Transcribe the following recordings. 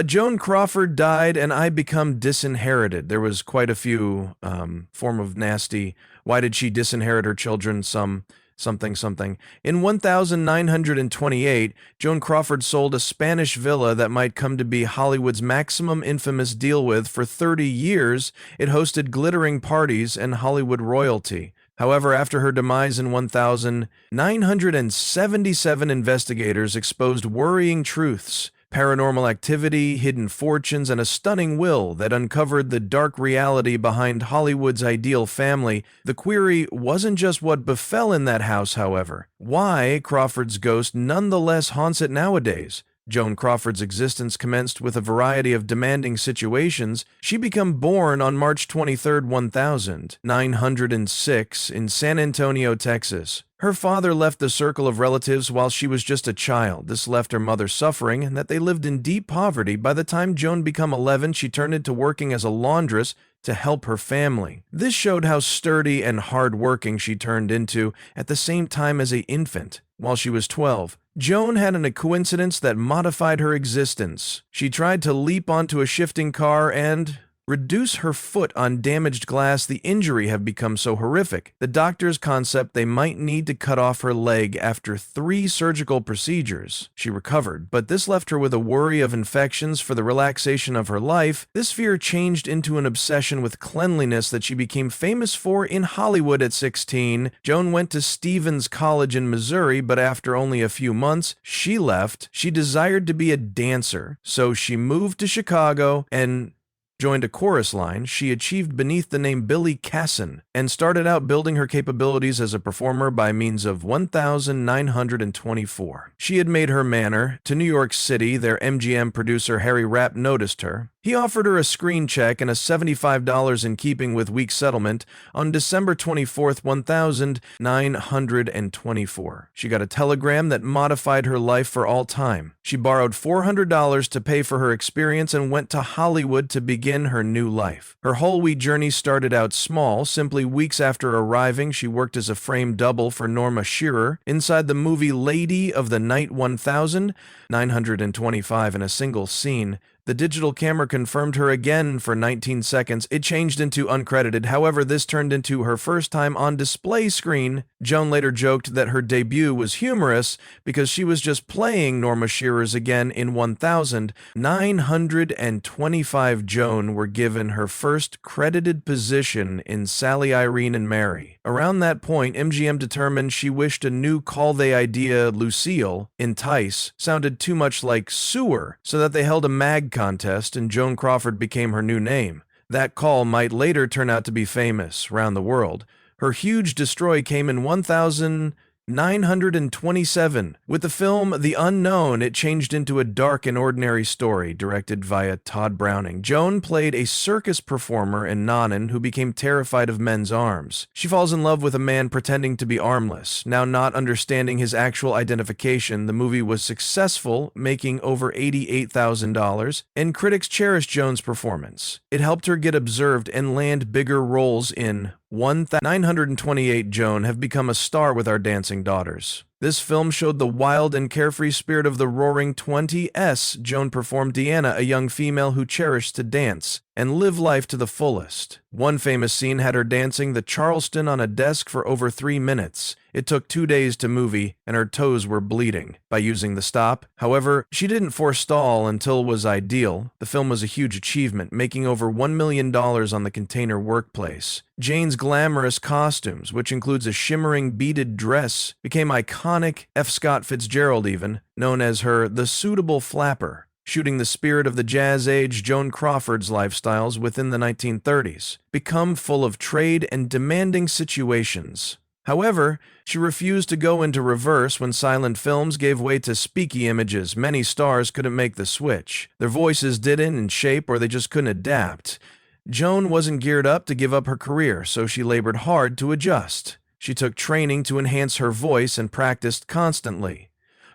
Joan Crawford died, and I become disinherited. There was quite a few form of nasty. Why did she disinherit her children? Something something. In 1928, Joan Crawford sold a Spanish villa that might come to be Hollywood's maximum infamous deal with. For 30 years, it hosted glittering parties and Hollywood royalty. However, after her demise in 1977, investigators exposed worrying truths, paranormal activity, hidden fortunes, and a stunning will that uncovered the dark reality behind Hollywood's ideal family. The query wasn't just what befell in that house, however. Why Crawford's ghost nonetheless haunts it nowadays. Joan Crawford's existence commenced with a variety of demanding situations. She became born on March 23, 1906, in San Antonio, Texas. Her father left the circle of relatives while she was just a child. This left her mother suffering, and that they lived in deep poverty. By the time Joan became 11, she turned into working as a laundress to help her family. This showed how sturdy and hard-working she turned into at the same time as an infant. While she was 12, Joan had a coincidence that modified her existence. She tried to leap onto a shifting car and reduce her foot on damaged glass. The injury had become so horrific. The doctors concept they might need to cut off her leg after 3 surgical procedures. She recovered, but this left her with a worry of infections for the relaxation of her life. This fear changed into an obsession with cleanliness that she became famous for in Hollywood at 16. Joan went to Stevens College in Missouri, but after only a few months, she left. She desired to be a dancer, so she moved to Chicago and joined a chorus line. She achieved beneath the name Billy Casson and started out building her capabilities as a performer by means of 1924. She had made her manner to New York City. Their MGM producer Harry Rapp noticed her. He offered her a screen check and a $75 in keeping with week settlement on December 24, 1924. She got a telegram that modified her life for all time. She borrowed $400 to pay for her experience and went to Hollywood to begin her new life. Her whole wee journey started out small. Simply weeks after arriving, she worked as a frame double for Norma Shearer inside the movie Lady of the Night 1000, 925 in a single scene. The digital camera confirmed her again for 19 seconds. It changed into uncredited. However, this turned into her first time on display screen. Joan later joked that her debut was humorous because she was just playing Norma Shearer's again in 1000. 925 Joan were given her first credited position in Sally, Irene, and Mary. Around that point, MGM determined she wished a new call they idea, Lucille, Entice, sounded too much like sewer, so that they held a mag contest and Joan Crawford became her new name. That call might later turn out to be famous around the world. Her huge destroy came in 1927. With the film The Unknown, it changed into a dark and ordinary story, directed via Todd Browning. Joan played a circus performer in Nanan who became terrified of men's arms. She falls in love with a man pretending to be armless. Now not understanding his actual identification, the movie was successful, making over $88,000, and critics cherished Joan's performance. It helped her get observed and land bigger roles in 1928. Joan have become a star with Our Dancing Daughters. This film showed the wild and carefree spirit of the Roaring Twenties. Joan performed Deanna, a young female who cherished to dance and live life to the fullest. One famous scene had her dancing the Charleston on a desk for over 3 minutes. It took 2 days to movie, and her toes were bleeding by using the stop. However, she didn't forestall until it was ideal. The film was a huge achievement, making over $1 million on the Container Workplace. Jane's glamorous costumes, which includes a shimmering beaded dress, became iconic. F. Scott Fitzgerald even, known as her the suitable flapper, shooting the spirit of the jazz age. Joan Crawford's lifestyles within the 1930s become full of trade and demanding situations. However, she refused to go into reverse when silent films gave way to speaky images. Many stars couldn't make the switch. Their voices didn't in shape, or they just couldn't adapt. Joan wasn't geared up to give up her career, so she labored hard to adjust. She took training to enhance her voice and practiced constantly.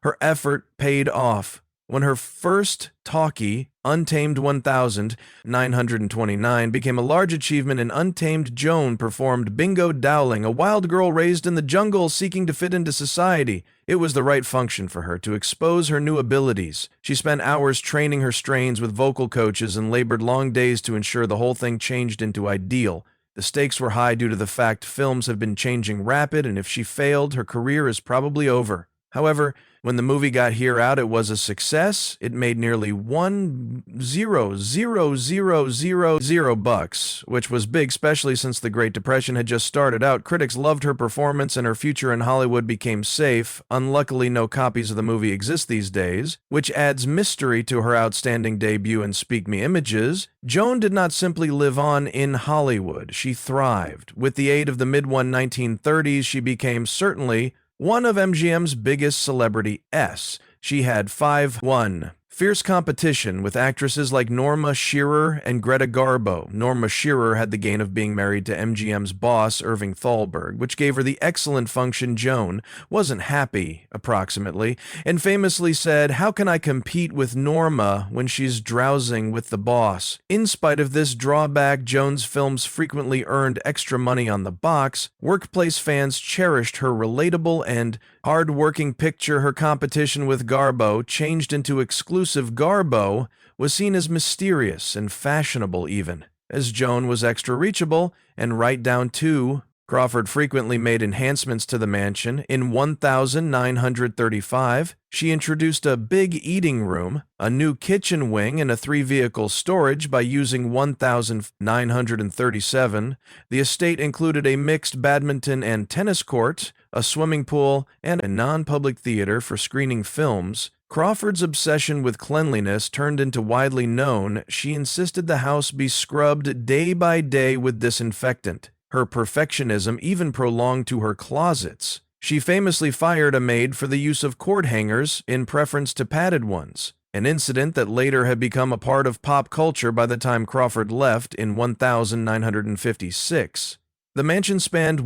Her effort paid off. When her first talkie, Untamed 1929, became a large achievement and Untamed Joan performed Bingo Dowling, a wild girl raised in the jungle seeking to fit into society. It was the right function for her to expose her new abilities. She spent hours training her strains with vocal coaches and labored long days to ensure the whole thing changed into ideal. The stakes were high due to the fact films have been changing rapid, and if she failed, her career is probably over. However, when the movie got here out, it was a success. It made nearly $1,000,000, which was big, especially since the Great Depression had just started out. Critics loved her performance, and her future in Hollywood became safe. Unluckily, no copies of the movie exist these days, which adds mystery to her outstanding debut in Speak Me Images. Joan did not simply live on in Hollywood. She thrived. With the aid of the mid-1930s, she became certainly one of MGM's biggest celebrity S. She had 5-1 fierce competition with actresses like Norma Shearer and Greta Garbo. Norma Shearer had the gain of being married to MGM's boss, Irving Thalberg, which gave her the excellent function Joan wasn't happy, approximately, and famously said, "How can I compete with Norma when she's drowsing with the boss?" In spite of this drawback, Joan's films frequently earned extra money on the box. Workplace fans cherished her relatable and hard-working picture. Her competition with Garbo, changed into exclusive Garbo, was seen as mysterious and fashionable even, as Joan was extra reachable and right down to Crawford frequently made enhancements to the mansion. In 1935, she introduced a big eating room, a new kitchen wing, and a 3-vehicle storage. By using 1937, the estate included a mixed badminton and tennis court, a swimming pool, and a non-public theater for screening films. Crawford's obsession with cleanliness turned into widely known. She insisted the house be scrubbed day by day with disinfectant. Her perfectionism even prolonged to her closets. She famously fired a maid for the use of cord hangers in preference to padded ones, an incident that later had become a part of pop culture by the time Crawford left in 1956. The mansion spanned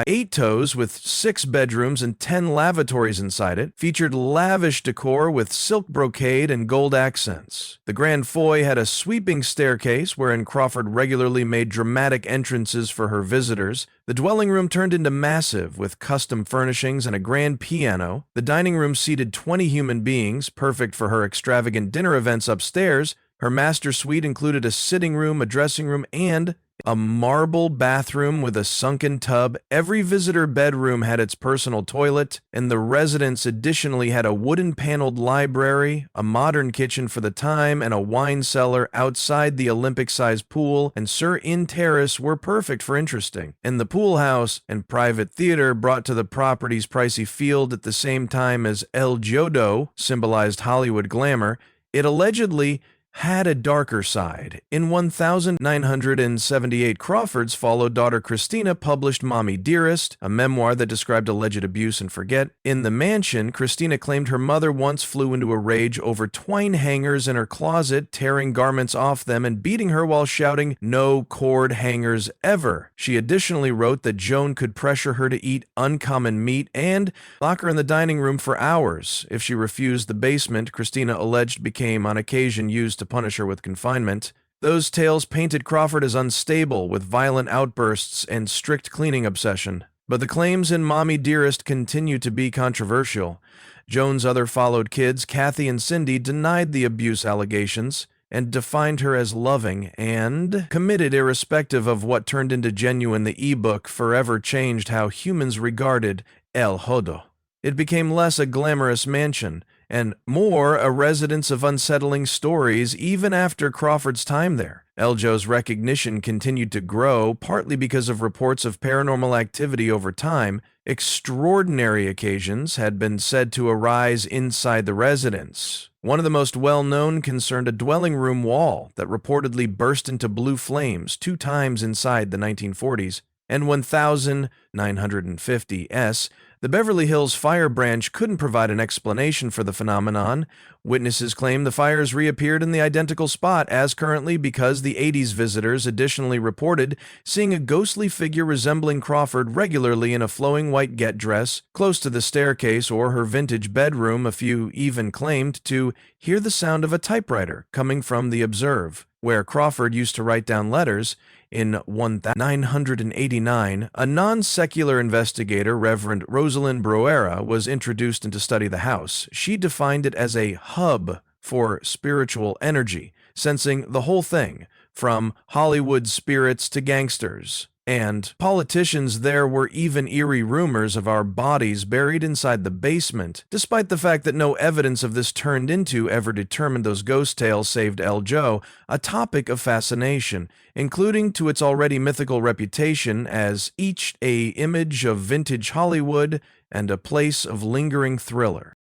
8 toes with 6 bedrooms and 10 lavatories inside it, featured lavish decor with silk brocade and gold accents. The grand foyer had a sweeping staircase wherein Crawford regularly made dramatic entrances for her visitors. The dwelling room turned into massive, with custom furnishings and a grand piano. The dining room seated 20 human beings, perfect for her extravagant dinner events upstairs. Her master suite included a sitting room, a dressing room, and a marble bathroom with a sunken tub. Every visitor bedroom had its personal toilet, and the residence additionally had a wooden-paneled library, a modern kitchen for the time, and a wine cellar outside the Olympic-sized pool, and Sir Inn Terrace were perfect for interesting. And the pool house and private theater brought to the property's pricey field at the same time as El Jodo symbolized Hollywood glamour. It allegedly had a darker side. In 1978, Crawford's followed daughter Christina published Mommy Dearest, a memoir that described alleged abuse and forget. In the mansion, Christina claimed her mother once flew into a rage over twine hangers in her closet, tearing garments off them and beating her while shouting, "No cord hangers ever." She additionally wrote that Joan could pressure her to eat uncommon meat and lock her in the dining room for hours. If she refused, the basement, Christina alleged, became on occasion used to punish her with confinement. Those tales painted Crawford as unstable, with violent outbursts and strict cleaning obsession. But the claims in Mommy Dearest continue to be controversial. Joan's other followed kids, Kathy and Cindy, denied the abuse allegations and defined her as loving and committed irrespective of what turned into Genuine. The ebook forever changed how humans regarded El Jodo. It became less a glamorous mansion and more a residence of unsettling stories even after Crawford's time there. El Jodo's recognition continued to grow, partly because of reports of paranormal activity over time. Extraordinary occasions had been said to arise inside the residence. One of the most well-known concerned a dwelling room wall that reportedly burst into blue flames 2 times inside the 1940s. And 1950s, the Beverly Hills Fire Branch couldn't provide an explanation for the phenomenon. Witnesses claim the fires reappeared in the identical spot as currently because the 80s visitors additionally reported seeing a ghostly figure resembling Crawford regularly in a flowing white get dress close to the staircase or her vintage bedroom. A few even claimed to hear the sound of a typewriter coming from the Observe, where Crawford used to write down letters. In 1989, a non-secular investigator, Reverend Rosalind Bruera, was introduced to study the house. She defined it as a hub for spiritual energy, sensing the whole thing, from Hollywood spirits to gangsters and politicians. There were even eerie rumors of our bodies buried inside the basement, despite the fact that no evidence of this turned into ever determined. Those ghost tales saved El Joe a topic of fascination, including to its already mythical reputation as each a image of vintage Hollywood and a place of lingering thriller.